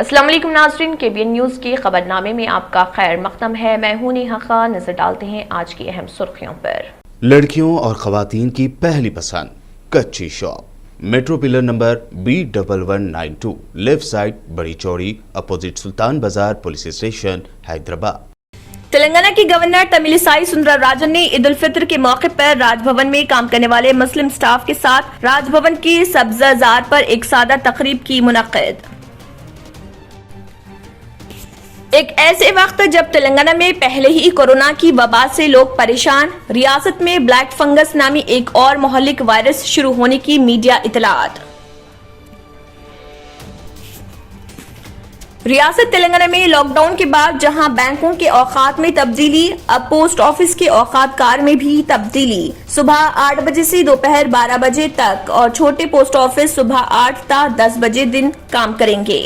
अस्सलाम वालेकुम नाज़रीन, KBN न्यूज़ के खबरनामे में आपका खैर मक़दम है। मैं हूं नेहा खान। नजर डालते हैं आज की अहम सुर्खियों पर। लड़कियों और ख़वातीन की पहली पसंद कच्ची shop, metro pillar number B1192, left side, बड़ी चौड़ी, अपोजिट सुल्तान बाजार पुलिस स्टेशन, हैदराबाद। तेलंगाना की गवर्नर तमिलिसाई सुंदरराजन ने ईद उल फित्र के मौके पर राजभवन में काम करने वाले मुस्लिम स्टाफ के साथ राजभवन की सब्ज़ाजार पर एक सादा तकरीब की मुनक़्क़िद। एक ऐसे वक्त जब तेलंगाना में पहले ही कोरोना की वबा से लोग परेशान, रियासत में ब्लैक फंगस नामी एक और मोहल्लिक वायरस शुरू होने की मीडिया इतलात। रियासत तेलंगाना में लॉकडाउन के बाद जहां बैंकों के औकात में तब्दीली, अब पोस्ट ऑफिस के औकात कार में भी तब्दीली। सुबह 8 बजे से दोपहर 12 बजे तक और छोटे पोस्ट ऑफिस सुबह 8 ता 10 बजे दिन काम करेंगे।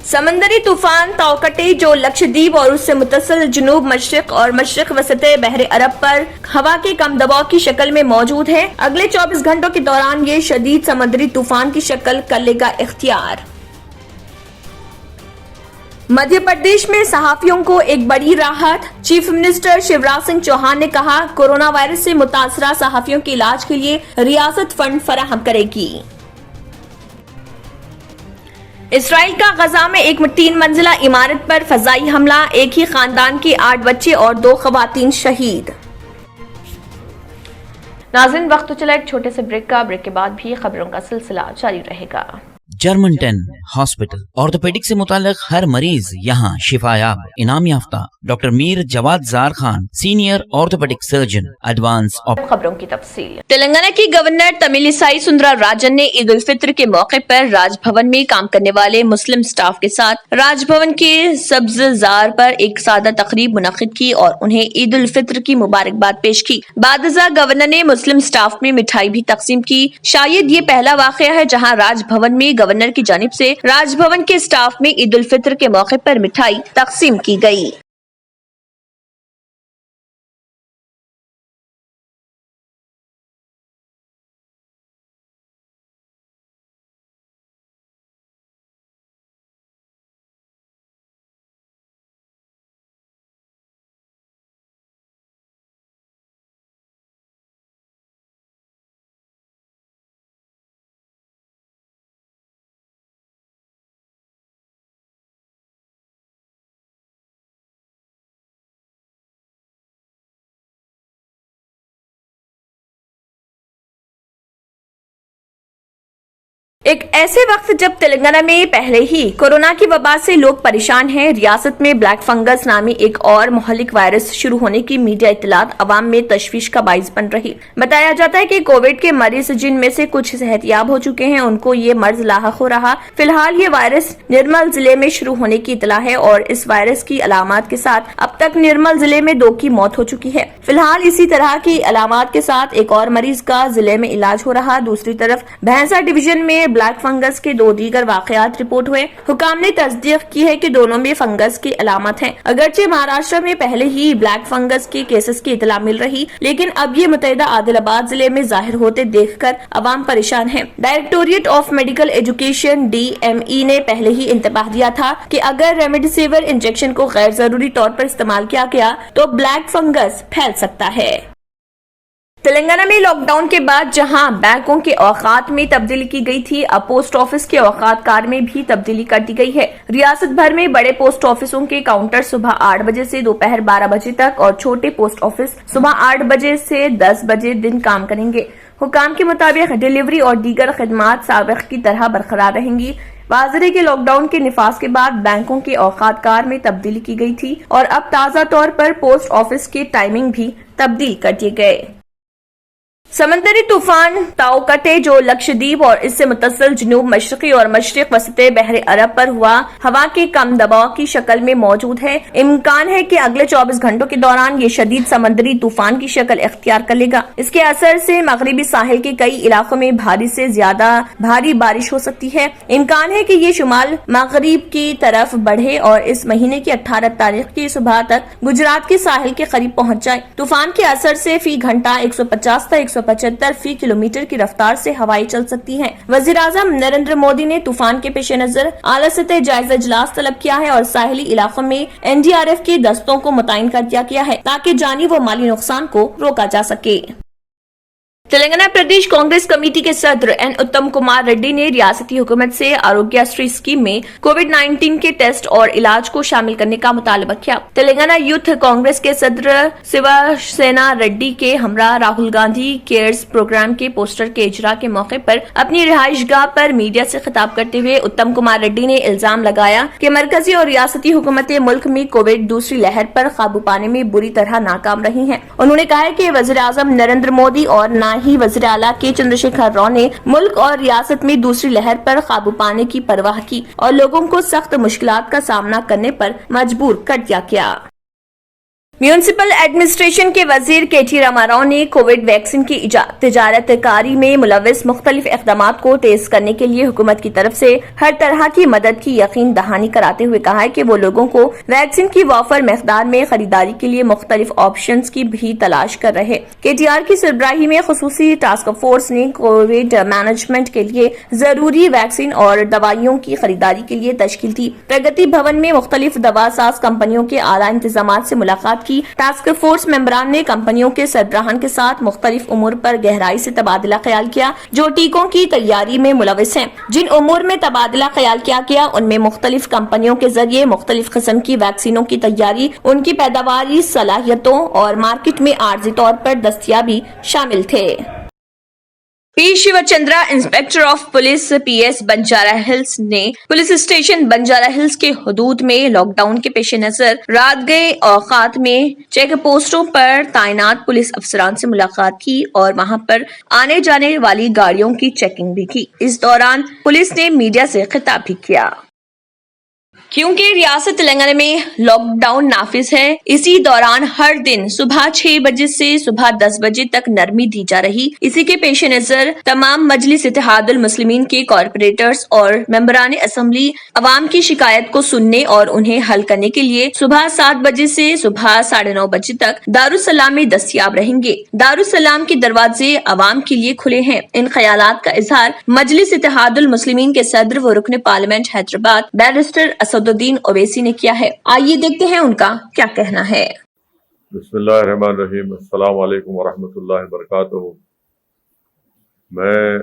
समंदरी तूफान ताओकटे जो लक्षद्वीप और उससे मुत्तसिल जुनूब मशरिक और मशरिक वसते बहरे अरब पर हवा के कम दबाव की शक्ल में मौजूद है। अगले 24 घंटों के दौरान ये शदीद समंदरी तूफान की शक्ल कर लेगा इख्तियार। मध्य प्रदेश में सहाफियों को एक बड़ी राहत। चीफ मिनिस्टर शिवराज सिंह चौहान ने कहा, कोरोना वायरस से मुतासरा सहाफियों के इलाज के लिए रियासत फंड फराहम करेगी। इसराइल का गजा में एक 3 मंजिला इमारत पर फजाई हमला, एक ही खानदान के 8 बच्चे और 2 खवातीन शहीद। नाज़रीन, वक्त तो चला एक छोटे से ब्रेक का। ब्रेक के बाद भी खबरों का सिलसिला जारी रहेगा। जर्मन 10 हॉस्पिटल, ऑर्थोपेडिक से मुताल्लिक हर मरीज यहाँ शिफायाब। इनाम याफ्ता doctor Mir Jawad Zar Khan, senior orthopaedic surgeon, advance. खबरों की तफसील। तेलंगाना की गवर्नर तमिलिसाई सुंदरराजन ने ईद उल फित्र के मौके पर राजभवन में काम करने वाले मुस्लिम स्टाफ के साथ राजभवन के सब्ज़ाजार पर एक सादा तकरीब मुनक़्क़िद की और उन्हें ईद उल फित्र की मुबारकबाद पेश की। बादशाह गवर्नर ने मुस्लिम स्टाफ में मिठाई भी तकसीम की। शायद ये पहला वाक़या है जहाँ राजभवन में गवर्नर की जानिब से राजभवन के स्टाफ में ईद उल फित्र के मौके पर मिठाई तकसीम की गई। एक ऐसे वक्त जब तेलंगाना में पहले ही कोरोना की वबा से लोग परेशान हैं, रियासत में ब्लैक फंगस नामी एक और मोहल्लिक वायरस शुरू होने की मीडिया इत्तलात अवाम में तशवीश का बाइस बन रही। बताया जाता है कि कोविड के मरीज जिनमें से कुछ सेहतियाब हो चुके हैं, उनको ये मर्ज लाहक हो रहा। फिलहाल ये वायरस निर्मल जिले में शुरू होने की इतला है और इस वायरस की अलामात के साथ अब तक निर्मल जिले में 2 की मौत हो चुकी है। फिलहाल इसी तरह की अलामात के साथ एक और मरीज का जिले में इलाज हो रहा। दूसरी तरफ भैंसा डिवीजन में ब्लैक फंगस के 2 दीगर वाकयात रिपोर्ट हुए। हुकाम ने तस्दीक की है कि दोनों में फंगस की अलामत हैं। अगरचे महाराष्ट्र में पहले ही ब्लैक फंगस के केसेस की इतला मिल रही, लेकिन अब ये मुतहदा आदिलाबाद जिले में जाहिर होते देखकर अवाम परेशान है। Directorate of medical education DME ने पहले ही इंतबाह दिया था कि अगर रेमडेसिविर इंजेक्शन को गैर जरूरी तौर पर इस्तेमाल किया गया तो ब्लैक फंगस फैल सकता है। तेलंगाना में लॉकडाउन के बाद जहां बैंकों के औकात में तब्दीली की गई थी, अब पोस्ट ऑफिस के औकात कार में भी तब्दीली कर दी गई है। रियासत भर में बड़े पोस्ट ऑफिसों के काउंटर सुबह 8 बजे से दोपहर 12 बजे तक और छोटे पोस्ट ऑफिस सुबह 8 बजे से 10 बजे दिन काम करेंगे। हुकाम के मुताबिक डिलीवरी और दीगर खदमात साबिक की तरह बरकरार रहेंगी। वाज़ेह के लॉकडाउन के निफाज के बाद बैंकों के औकात कार में तब्दीली की गई थी और अब ताज़ा तौर पर पोस्ट ऑफिस के टाइमिंग भी तब्दील कर दिए गए। समंदरी तूफान ताओकटे जो लक्षद्वीप और इससे मुत्तसिल जुनूब मशरिकी और मशरिक वसते बहरे अरब पर हुआ हवा के कम दबाव की शक्ल में मौजूद है। इम्कान है कि अगले 24 घंटों के दौरान ये शदीद समंदरी तूफान की शक्ल इख्तियार कर लेगा। इसके असर से मगरिबी साहिल के कई इलाकों में भारी से ज्यादा भारी बारिश हो सकती है। इम्कान है कि ये शुमाल मगरिब की तरफ बढ़े और इस महीने की 18 तारीख की सुबह तक गुजरात के साहिल के करीब पहुँच जाए। तूफान के असर से फी घंटा 150 से 175 फी किलोमीटर की रफ्तार से हवाएं चल सकती हैं। वज़ीर-ए-आज़म नरेंद्र मोदी ने तूफान के पेश नजर आला सतह जायजा इजलास तलब किया है और साहिली इलाकों में NDRF के दस्तों को मुतय्यन कर दिया गया है ताकि जानी व माली नुकसान को रोका जा सके। तेलंगाना प्रदेश कांग्रेस कमेटी के सदर एन उत्तम कुमार रेड्डी ने रियासती हुकूमत से आरोग्यश्री स्कीम में कोविड-19 के टेस्ट और इलाज को शामिल करने का मुतालबा किया। तेलंगाना यूथ कांग्रेस के सदर शिवसेना रेड्डी के हमरा राहुल गांधी केयर्स प्रोग्राम के पोस्टर के इजरा के मौके पर अपनी रिहाइशगाह पर मीडिया से खिताब करते हुए उत्तम कुमार रेड्डी ने इल्जाम लगाया कि मरकजी और रियासती हुकूमतें मुल्क में कोविड दूसरी लहर पर काबू पाने में बुरी तरह नाकाम रही हैं। उन्होंने कहा कि वज़ीर-ए-आज़म नरेंद्र मोदी और न ही वज़ीर आला के चंद्रशेखर राव ने मुल्क और रियासत में दूसरी लहर पर काबू पाने की परवाह की और लोगों को सख्त मुश्किलात का सामना करने पर मजबूर कर दिया गया। म्यूनिसिपल एडमिनिस्ट्रेशन के वजीर KT रामाराव ने कोविड वैक्सीन की तिजारत कारी में मुलविस मुख्तलिफ इक़दामात को तेज करने के लिए हुकूमत की तरफ से हर तरह की मदद की यकीन दहानी कराते हुए कहा है कि वो लोगों को वैक्सीन की वाफर मकदार में खरीदारी के लिए मुख्तलिफ ऑप्शंस की भी तलाश कर रहे। KTR की सरबराही में खुसूसी टास्क फोर्स ने कोविड मैनेजमेंट के लिए जरूरी वैक्सीन और दवाइयों की खरीदारी के लिए तश्कील दी। प्रगति भवन में मुख्तलिफ दवा साज कंपनियों के आला इंतजामात से मुलाकात की। टास्क फोर्स मेंबरान ने कंपनियों के सरबराहान के साथ मुख्तलिफ उमूर पर गहराई से तबादला ख्याल किया जो टीकों की तैयारी में मुलविस हैं। जिन उमूर में तबादला ख्याल किया गया उनमें मुख्तलिफ कंपनियों के जरिए मुख्तलिफ किस्म की वैक्सीनों की तैयारी, उनकी पैदावारी सलाहियतों और मार्केट में आर्जी तौर पर दस्तयाबी शामिल थे। P Shivachandra inspector of police PS Banjara Hills ने पुलिस स्टेशन बंजारा हिल्स के हुदूद में लॉकडाउन के पेश नजर रात गए औकात में चेक पोस्टों पर तैनात पुलिस अफसरान से मुलाकात की और वहां पर आने जाने वाली गाड़ियों की चेकिंग भी की। इस दौरान पुलिस ने मीडिया से खिताब भी किया। क्योंकि रियासत तेलंगाना में लॉकडाउन नाफिज है, इसी दौरान हर दिन सुबह 6 बजे से सुबह 10 बजे तक नरमी दी जा रही। इसी के पेश नजर तमाम मजलिस इत्तेहादुल मुस्लिमीन के कॉर्पोरेटर्स और मेंबरान असम्बली अवाम की शिकायत को सुनने और उन्हें हल करने के लिए सुबह 7 बजे से सुबह 9:30 बजे तक दारुसलाम में दस्तयाब रहेंगे। दारुसलाम के दरवाजे अवाम के लिए खुले हैं। इन ख्यालात का इजहार मजलिस इत्तेहादुल मुस्लिमीन के सदर व रुकन पार्लियामेंट हैदराबाद बैरिस्टर असदुद्दीन ओवैसी ने किया है। आइए देखते हैं उनका क्या कहना है। बिस्मिल्लाहिर्रहमानिर्रहीम, अस्सलाम वालेकुम वरहमतुल्लाहि वबरकातुहू। मैं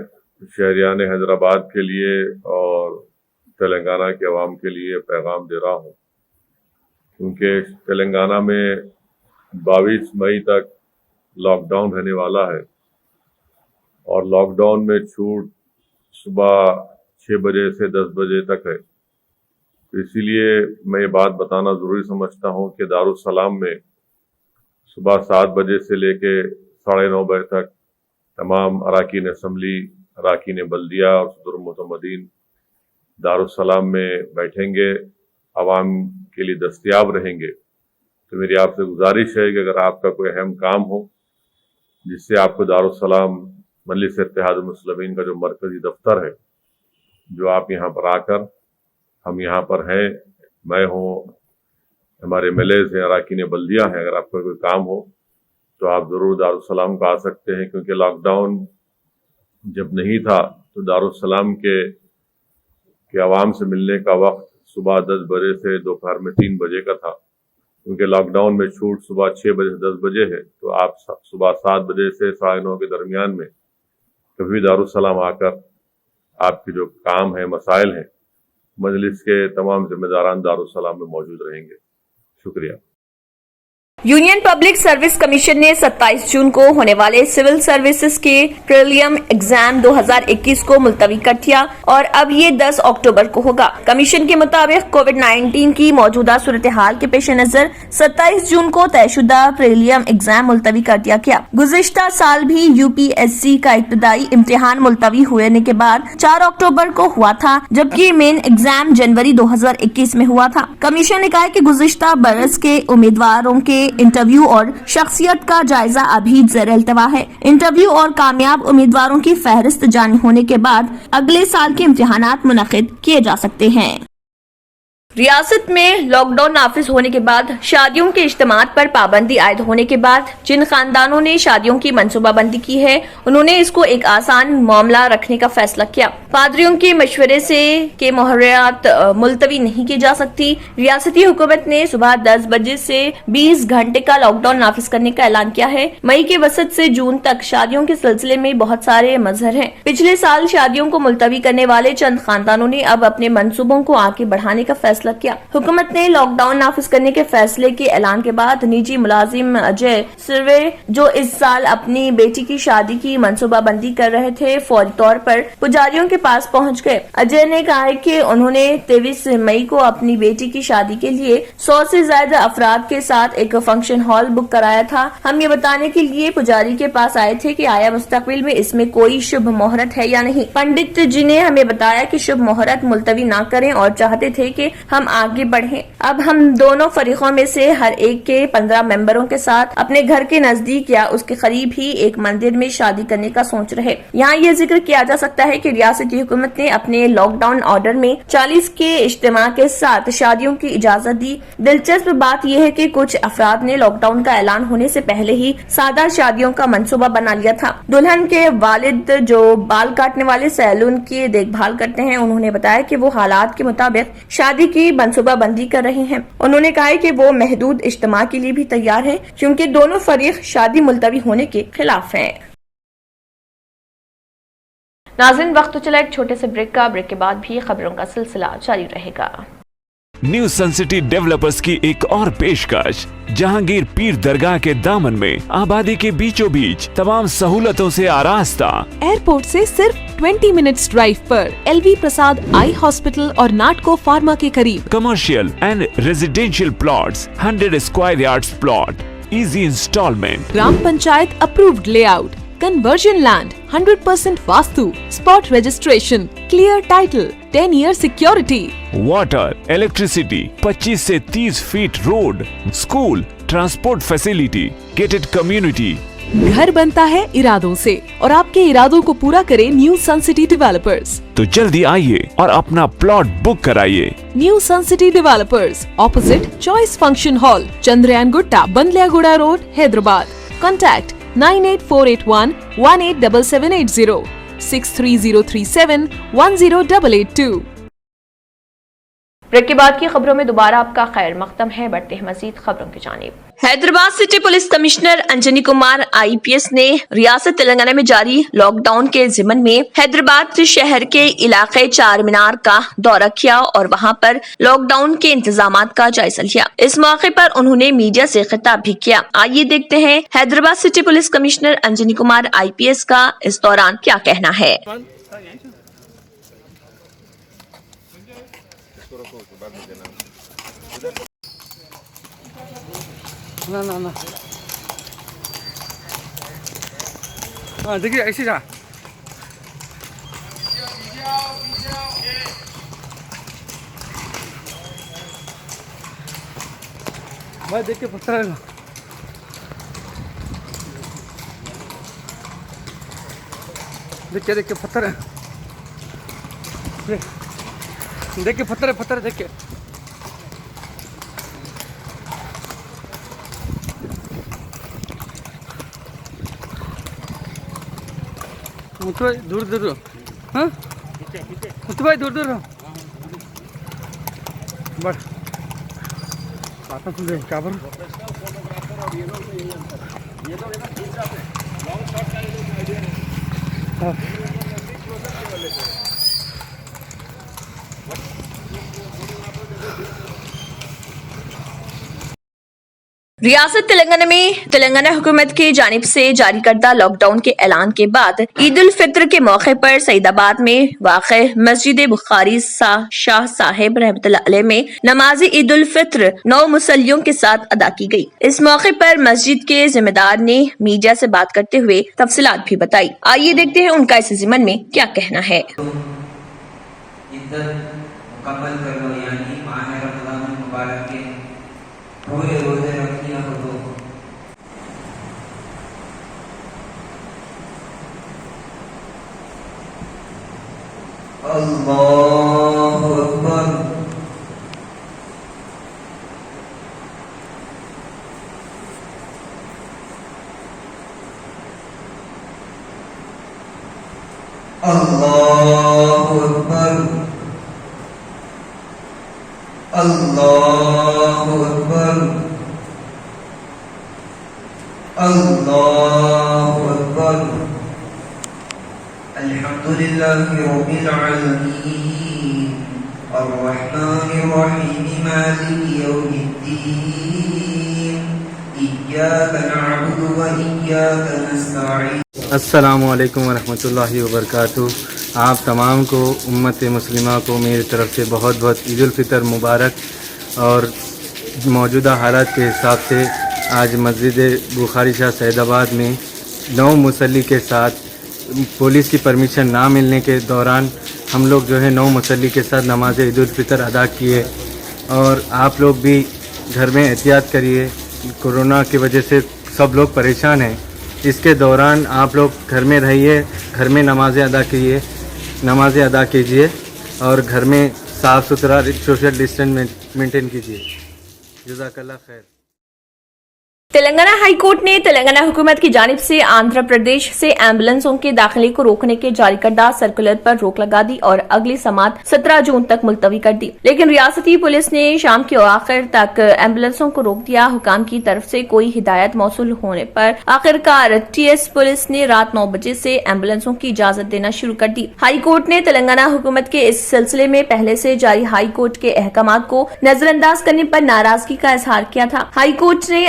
शहरियान हैदराबाद के लिए और तेलंगाना के अवाम के लिए पैगाम दे रहा हूँ क्योंकि तेलंगाना में 22 मई तक लॉकडाउन रहने वाला है और लॉकडाउन में छूट सुबह 6 बजे से 10 बजे तक है। तो इसीलिए मैं ये बात बताना ज़रूरी समझता हूँ कि दारुसलाम में सुबह 7 बजे से लेके 9:30 बजे तक तमाम अराकीन असम्बली, अराकीन बल्दिया और सदर मुतमदीन दारुसलाम में बैठेंगे, आवाम के लिए दस्तयाब रहेंगे। तो मेरी आपसे गुजारिश है कि अगर आपका कोई अहम काम हो जिससे आपको दारुसलाम मजलिस इत्तेहादुल मुस्लिमीन का जो मरकजी दफ्तर है, जो आप यहाँ पर आकर, हम यहाँ पर हैं, मैं हूँ, हमारे MLAs हैं, अराकीन बल्दिया हैं, अगर आपका कोई काम हो तो आप ज़रूर दारुसलाम को आ सकते हैं। क्योंकि लॉकडाउन जब नहीं था तो दारुसलाम के आवाम से मिलने का वक्त सुबह 10 बजे से दोपहर में 3 बजे का था। क्योंकि लॉकडाउन में छूट सुबह 6 बजे से 10 बजे है, तो आप सुबह 7 बजे से 9:30 के दरमियान में कभी दारुसलाम आकर आपके जो काम है, मसाइल हैं, मजलिस के तमाम जिम्मेदारान दारुसलाम में मौजूद रहेंगे। शुक्रिया। यूनियन पब्लिक सर्विस कमीशन ने 27 जून को होने वाले सिविल सर्विसेज के प्रीलिम एग्जाम 2021 को मुलतवी कर दिया और अब ये 10 अक्टूबर को होगा। कमीशन के मुताबिक कोविड-19 की मौजूदा सूरत हाल के पेश नजर 27 जून को तयशुदा प्रीलिम एग्जाम मुलतवी कर दिया गया। गुज़िश्ता साल भी UPSC का इब्तदाई इम्तिहान मुलतवी होने के बाद 4 अक्टूबर को हुआ था, जबकि मेन एग्जाम जनवरी 2021 में हुआ था। कमीशन ने कहा कि गुज़िश्ता बरस के उम्मीदवारों के इंटरव्यू और शख्सियत का जायजा अभी ज़ेर-ए-इल्तवा है। इंटरव्यू और कामयाब उम्मीदवारों की फहरिस्त जारी होने के बाद अगले साल के इम्तिहानात मुनक़िद किए जा सकते हैं। रियासत में लॉकडाउन नाफिज होने के बाद शादियों के इज्तिमात पर पाबंदी आयद होने के बाद जिन खानदानों ने शादियों की मंसूबाबंदी की है उन्होंने इसको एक आसान मामला रखने का फैसला किया। पादरियों के मशवरे से के मुहर्रमात मुलतवी नहीं की जा सकती। रियासती हुकूमत ने सुबह 10 बजे से 20 घंटे का लॉकडाउन नाफिज करने का ऐलान किया है। मई के वसत से जून तक शादियों के सिलसिले में बहुत सारे मजहर हैं। पिछले साल शादियों को मुलतवी करने वाले चंद खानदानों ने अब अपने मंसूबों को आगे बढ़ाने का फैसला किया। हुकूमत ने लॉकडाउन नाफिज करने के फैसले के ऐलान के बाद निजी मुलाजिम अजय सिरवे जो इस साल अपनी बेटी की शादी की मंसूबाबंदी कर रहे थे फौरी तौर पर पुजारियों के पास पहुंच गए। अजय ने कहा है कि उन्होंने 23 मई को अपनी बेटी की शादी के लिए 100 से ज्यादा अफराद के साथ एक फंक्शन हॉल बुक कराया था। हम ये बताने के लिए पुजारी के पास आए थे कि आया मुस्तकबिल में इसमें कोई शुभ मुहूर्त है या नहीं। पंडित जी ने हमें बताया कि शुभ मुहूर्त मुलतवी ना करें और चाहते थे कि हम आगे बढ़ें। अब हम दोनों फरीकों में से हर एक के 15 मेंबरों के साथ अपने घर के नजदीक या उसके करीब ही एक मंदिर में शादी करने का सोच रहे। यहाँ ये जिक्र किया जा सकता है कि रियासती हुकूमत ने अपने लॉकडाउन ऑर्डर में 40 के इज्तिमा के साथ शादियों की इजाजत दी। दिलचस्प बात यह है कि कुछ अफराद ने लॉकडाउन का ऐलान होने से पहले ही सादा शादियों का मंसूबा बना लिया था। दुल्हन के वालिद जो बाल काटने वाले सैलून की देखभाल करते हैं उन्होंने बताया कि वो हालात के मुताबिक शादी की मंसूबाबंदी कर रहे हैं। उन्होंने कहा है कि वो महदूद इज्तिमा के लिए भी तैयार हैं क्योंकि दोनों फरीक शादी मुलतवी होने के खिलाफ हैं। नाज़रीन वक्त तो चला एक छोटे से ब्रेक का। ब्रेक के बाद भी खबरों का सिलसिला जारी रहेगा। न्यू सन सिटी डेवलपर्स की एक और पेशकश जहांगीर पीर दरगाह के दामन में आबादी के बीचों बीच तमाम सहूलतों से आरास्ता। एयरपोर्ट से सिर्फ 20 मिनट्स ड्राइव पर LV प्रसाद आई हॉस्पिटल और नाटको फार्मा के करीब। Commercial and residential plots, 100 square yards plot, easy instalment, gram panchayat approved layout, conversion land, 100% vastu, spot registration, clear title, 10 year security, water, electricity, 25 से 30 feet road, school, transport facility, gated community. घर बनता है इरादों से और आपके इरादों को पूरा करे न्यू सन सिटी डेवलपर्स। तो जल्दी आइए और अपना प्लॉट बुक कराइए। New sun city developers, opposite choice function hall, Chandrayan Gutta, Bandlaguda road, Hyderabad. Contact 98481 187780, 63037 10882। Break के बाद की खबरों में दोबारा आपका खैर मकदम है। बढ़ते हैं मजीद खबरों की जानिब। Hyderabad city police commissioner Anjani Kumar IPS ने रियासत तेलंगाना में जारी लॉकडाउन के जिमन में हैदराबाद शहर के इलाके चार मीनार का दौरा किया और वहां पर लॉकडाउन के इंतजामात का जायजा लिया। इस मौके पर उन्होंने मीडिया से खिताब भी किया। आइए देखते हैं Hyderabad city police commissioner Anjani Kumar IPS का इस दौरान क्या कहना है। ना हाँ देखिए ऐसे जा भाई देख के पत्थर है देख के पत्थर है देख के पत्थर है देख के भाई दूर दूर रहो। हाँ भाई दूर दूर रहो। बस आता सुन रहे क्या बोल रियासत तेलंगाना में तेलंगाना हुकूमत की जानिब से जारी करदा लॉकडाउन के ऐलान के बाद ईद उल फित्र के मौके पर सईदाबाद में वाक़ मस्जिद बुखारी शाह साहिब रहमतुल्लाह अलैह में नमाज ईद उल फित्र 9 मुसल्लियों के साथ अदा की गई। इस मौके पर मस्जिद के जिम्मेदार ने मीडिया से बात करते हुए तफसीलात भी बताई। आइए देखते हैं उनका इस ज़िमन में क्या कहना है। रोजे रखिया हो तो। अल्लाहु अकबर। 20 मिनट اللہ اکبر اللہ اکبر اللہ اکبر الحمدللہ رب العالمین الرحمن الرحیم مالک یوم الدین ایاک نعبد و ایاک نستعین. السلام علیکم ورحمۃ اللہ وبرکاتہ. آپ تمام کو امت مسلمہ کو میری طرف سے بہت بہت عید الفطر مبارک. اور موجودہ حالات کے حساب سے آج مسجد بخاری شاہ سید آباد میں 9 مصلی کے ساتھ پولیس کی پرمیشن نہ ملنے کے دوران ہم لوگ جو ہے 9 مصلی کے ساتھ نماز عید الفطر ادا کیے. اور آپ لوگ بھی گھر میں احتیاط کریے. کورونا کی وجہ سے سب لوگ پریشان ہیں. اس کے دوران آپ لوگ گھر میں رہیے, گھر میں نمازیں ادا کیجیے اور گھر میں صاف ستھرا سوشل ڈسٹینس مینٹین کیجیے. جزاک اللہ خیر. تلنگانہ ہائی کورٹ نے تلنگانہ حکومت کی جانب سے آندھرا پردیش سے ایمبولینسوں کے داخلے کو روکنے کے جاری کردہ سرکولر پر روک لگا دی اور اگلی سماعت 17 جون تک ملتوی کر دی. لیکن ریاستی پولیس نے شام کے آخر تک ایمبولینسوں کو روک دیا. حکام کی طرف سے کوئی ہدایت موصول ہونے پر آخرکار ٹی ایس پولیس نے رات 9 بجے سے ایمبولینسوں کی اجازت دینا شروع کر دی. ہائی کورٹ نے تلنگانہ حکومت کے اس سلسلے میں پہلے سے جاری ہائی کورٹ کے احکامات کو نظر انداز کرنے پر ناراضگی کا اظہار کیا تھا. ہائی کورٹ نے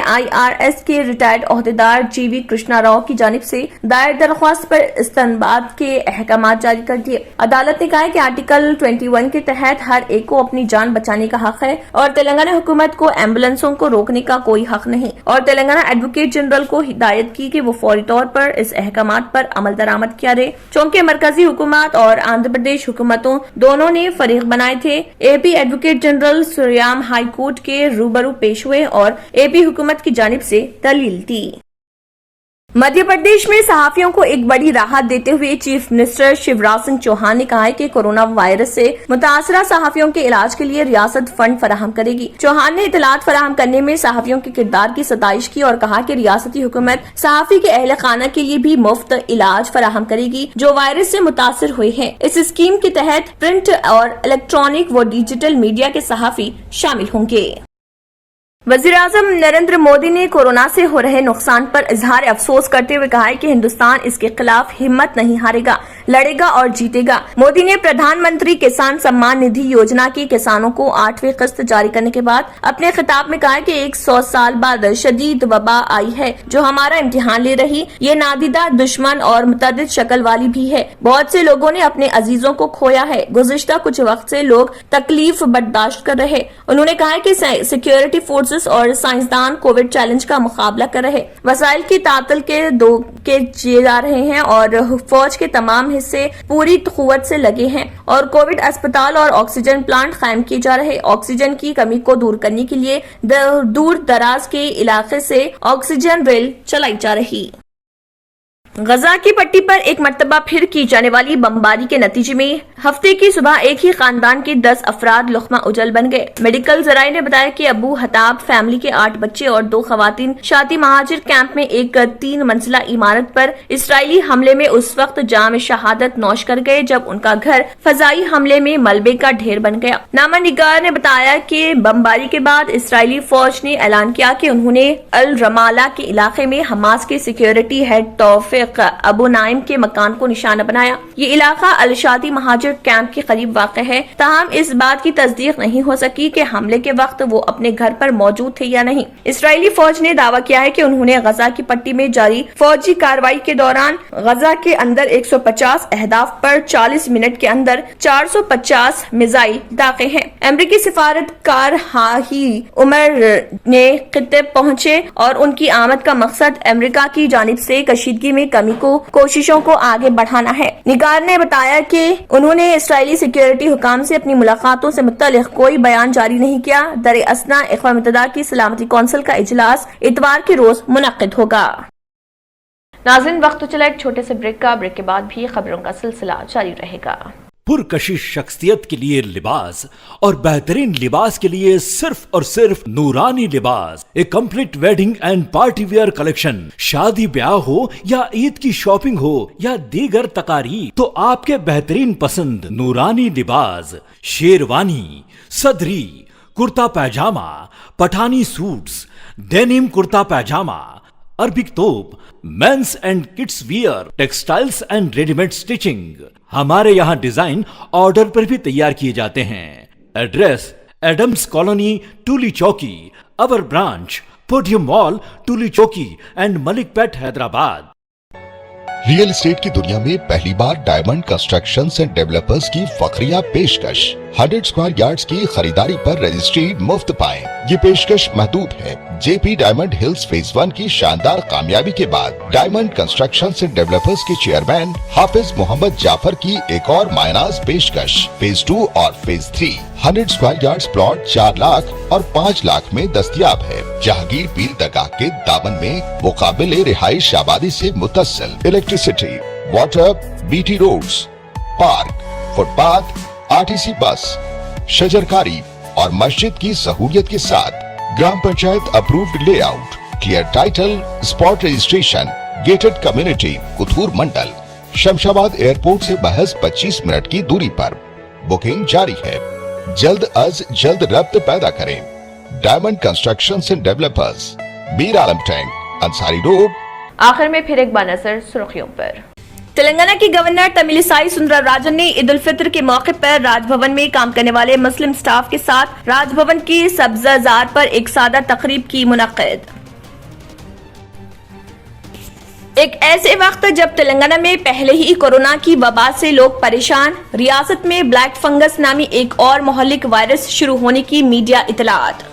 IRS کے ریٹائرڈ عہدیدار جی وی کرشنا راؤ کی جانب سے دائر درخواست پر استنباط کے احکامات جاری کر دیے. عدالت نے کہا کہ آرٹیکل 21 کے تحت ہر ایک کو اپنی جان بچانے کا حق ہے اور تلنگانہ حکومت کو ایمبولینسوں کو روکنے کا کوئی حق نہیں. اور تلنگانہ ایڈوکیٹ جنرل کو ہدایت کی کہ وہ فوری طور پر اس احکامات پر عمل درآمد کیا رہے. چونکہ مرکزی حکومت اور آندھرا پردیش حکومتوں دونوں نے فریق بنائے تھے. اے پی ایڈوکیٹ جنرل سریام ہائی کورٹ کے روبرو پیش ہوئے اور اے پی حکومت کی جانب سے دلیل دی. مدھیہ پردیش میں صحافیوں کو ایک بڑی راحت دیتے ہوئے چیف منسٹر شیوراج سنگھ چوہان نے کہا ہے کہ کورونا وائرس سے متاثرہ صحافیوں کے علاج کے لیے ریاست فنڈ فراہم کرے گی. چوہان نے اطلاعات فراہم کرنے میں صحافیوں کے کردار کی ستائش کی اور کہا کہ ریاستی حکومت صحافی کے اہل خانہ کے لیے بھی مفت علاج فراہم کرے گی جو وائرس سے متاثر ہوئے ہیں. اس اسکیم کے تحت پرنٹ اور الیکٹرانک و ڈیجیٹل میڈیا کے صحافی شامل ہوں گے. وزیر اعظم نریندر مودی نے کورونا سے ہو رہے نقصان پر اظہار افسوس کرتے ہوئے کہا ہے کہ ہندوستان اس کے خلاف ہمت نہیں ہارے گا, لڑے گا اور جیتے گا. مودی نے پردھان منتری کسان سمان ندھی یوجنا کی کسانوں کو 8ویں قسط جاری کرنے کے بعد اپنے خطاب میں کہا کہ 100 سال بعد شدید وبا آئی ہے جو ہمارا امتحان لے رہی. یہ نادیدہ, دشمن اور متعدد شکل والی بھی ہے. بہت سے لوگوں نے اپنے عزیزوں کو کھویا ہے. گزشتہ کچھ وقت سے لوگ تکلیف برداشت کر رہے. انہوں نے کہا کہ سیکیورٹی فورسز اور سائنسدان کووڈ چیلنج کا مقابلہ کر رہے. وسائل کی تعطل کے جیے جا رہے ہیں اور فوج کے تمام حصے پوری قوت سے لگے ہیں اور کووڈ اسپتال اور آکسیجن پلانٹ قائم کیے جا رہے. آکسیجن کی کمی کو دور کرنے کے لیے دور دراز کے علاقے سے آکسیجن ریل چلائی جا رہی. غزہ کی پٹی پر ایک مرتبہ پھر کی جانے والی بمباری کے نتیجے میں ہفتے کی صبح ایک ہی خاندان کے 10 افراد لقمہ اجل بن گئے. میڈیکل ذرائع نے بتایا کہ ابو حتاب فیملی کے 8 بچے اور 2 خواتین شاتی مہاجر کیمپ میں ایک 3 منزلہ عمارت پر اسرائیلی حملے میں اس وقت جام شہادت نوش کر گئے جب ان کا گھر فضائی حملے میں ملبے کا ڈھیر بن گیا. نامہ نگار نے بتایا کہ بمباری کے بعد اسرائیلی فوج نے اعلان کیا کہ انہوں نے الرمالہ کے علاقے میں حماس کے سیکیورٹی ہیڈ توفیق ابو نائم کے مکان کو نشانہ بنایا. یہ علاقہ الشاتی مہاجر کیمپ کے قریب واقع ہے. تاہم اس بات کی تصدیق نہیں ہو سکی کہ حملے کے وقت وہ اپنے گھر پر موجود تھے یا نہیں. اسرائیلی فوج نے دعویٰ کیا ہے کہ انہوں نے غزہ کی پٹی میں جاری فوجی کارروائی کے دوران غزہ کے اندر 150 اہداف پر 40 منٹ کے اندر 450 میزائل داغے ہیں. امریکی سفارت کار ہاہی عمر نے خطے پہنچے اور ان کی آمد کا مقصد امریکہ کی جانب سے کشیدگی میں کمی کو کوششوں کو آگے بڑھانا ہے. نگار نے بتایا کہ انہوں نے اسرائیلی سیکیورٹی حکام سے اپنی ملاقاتوں سے متعلق کوئی بیان جاری نہیں کیا. در اثنا اقوام متحدہ کی سلامتی کونسل کا اجلاس اتوار کے روز منعقد ہوگا. ناظرین وقت تو چلا ایک چھوٹے سے بریک کا. بریک کے بعد بھی خبروں کا سلسلہ جاری رہے گا. पुरकशिश शख्सियत के लिए लिबास और बेहतरीन लिबास के लिए सिर्फ और सिर्फ Noorani Libas, a complete wedding and party wear collection. शादी ब्याह हो या ईद की शॉपिंग हो या दीगर तकारीब, तो आपके बेहतरीन पसंद नूरानी लिबास, शेरवानी, सदरी, kurta pyjama, Pathani suits, denim kurta pyjama, Arabic तोप, men's and kids wear, textiles and readymade stitching. हमारे यहाँ डिजाइन ऑर्डर पर भी तैयार किए जाते हैं। एड्रेस एडम्स कॉलोनी, टूली चौकी। अवर ब्रांच पोडियम मॉल, टूली चौकी एंड मलिकपेट, हैदराबाद। रियल एस्टेट की दुनिया में पहली बार डायमंड कंस्ट्रक्शंस एंड डेवलपर्स की फखरिया पेशकश। 100 स्क्वायर यार्ड्स की खरीदारी पर रजिस्ट्री मुफ्त पाएं। ये पेशकश महदूद है। जेपी डायमंड हिल्स फेज 1 की शानदार कामयाबी के बाद डायमंड कंस्ट्रक्शंस एंड डेवलपर्स के चेयरमैन हाफिज मोहम्मद जाफर की एक और मायनाज पेशकश। फेज 2 और phase 3 100 square yards plot 4 lakh और 5 लाख में दस्तयाब है। जहांगीर पीर दरगाह के दामन में मुकाबिले रिहाइश आबादी से मुतस्सिल electricity, water, BT roads, park, footpath, RTC bus, शजरकारी और मस्जिद की सहूलियत के साथ gram panchayat approved layout, clear title, spot registration, gated community, Kothur mandal, Shamshabad airport से महज 25 मिनट की दूरी पर। बुकिंग जारी है। जल्द अज जल्द रब्त पैदा करें। Diamond constructions and developers, Mir Alam tank, Ansari road. आखिर में फिर एक बार नजर सुर्खियों पर। तेलंगाना की गवर्नर तमिलिसाई सुंदरराजन ने ईद उल फितर के मौके पर राजभवन में काम करने वाले मुस्लिम स्टाफ के साथ राजभवन की सब्जाजार पर एक सादा तकरीब की मुनक्किद। एक ऐसे वक्त जब तेलंगाना में पहले ही कोरोना की वबा से लोग परेशान, रियासत में ब्लैक फंगस नामी एक और मोहल्लिक वायरस शुरू होने की मीडिया इतलात।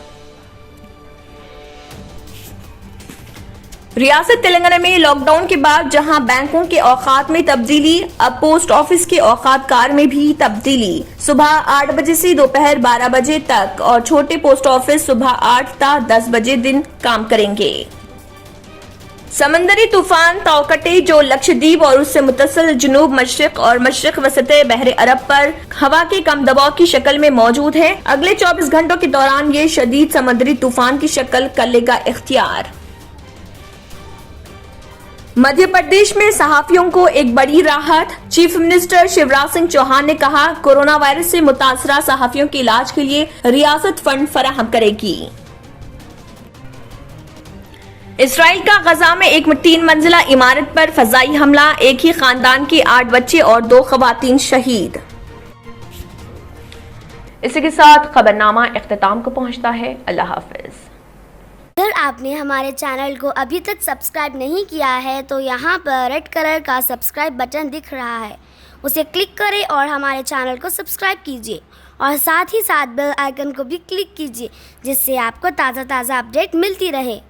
रियासत तेलंगाना में लॉकडाउन के बाद जहां बैंकों के औकात में तब्दीली, अब पोस्ट ऑफिस के औकात कार में भी तब्दीली। सुबह 8 बजे से दोपहर 12 बजे तक और छोटे पोस्ट ऑफिस सुबह 8 से 10 बजे दिन काम करेंगे। समंदरी तूफान ताओकटे जो लक्षद्वीप और उससे मुत्तसिल जुनूब मशरिक और मशरिक वसते बहरे अरब पर हवा के कम दबाव की शक्ल में मौजूद है। अगले 24 घंटों के दौरान ये शदीद समुद्री तूफान की शक्ल कर लेगा इख्तियार। मध्य प्रदेश में सहाफियों को एक बड़ी राहत। चीफ मिनिस्टर शिवराज सिंह चौहान ने कहा, कोरोना वायरस से मुतासरा सहाफियों के इलाज के लिए रियासत फंड फराहम करेगी। इसराइल का गजा में एक 3 मंजिला इमारत पर फजाई हमला, एक ही खानदान के 8 बच्चे और 2 खवातीन शहीद। इसी के साथ खबरनामा इख्तिताम को पहुंचता है। अल्लाह हाफिज। अगर आपने हमारे चैनल को अभी तक सब्सक्राइब नहीं किया है तो यहाँ पर रेड कलर का सब्सक्राइब बटन दिख रहा है, उसे क्लिक करें और हमारे चैनल को सब्सक्राइब कीजिए और साथ ही साथ बेल आइकन को भी क्लिक कीजिए, जिससे आपको ताज़ा अपडेट मिलती रहे।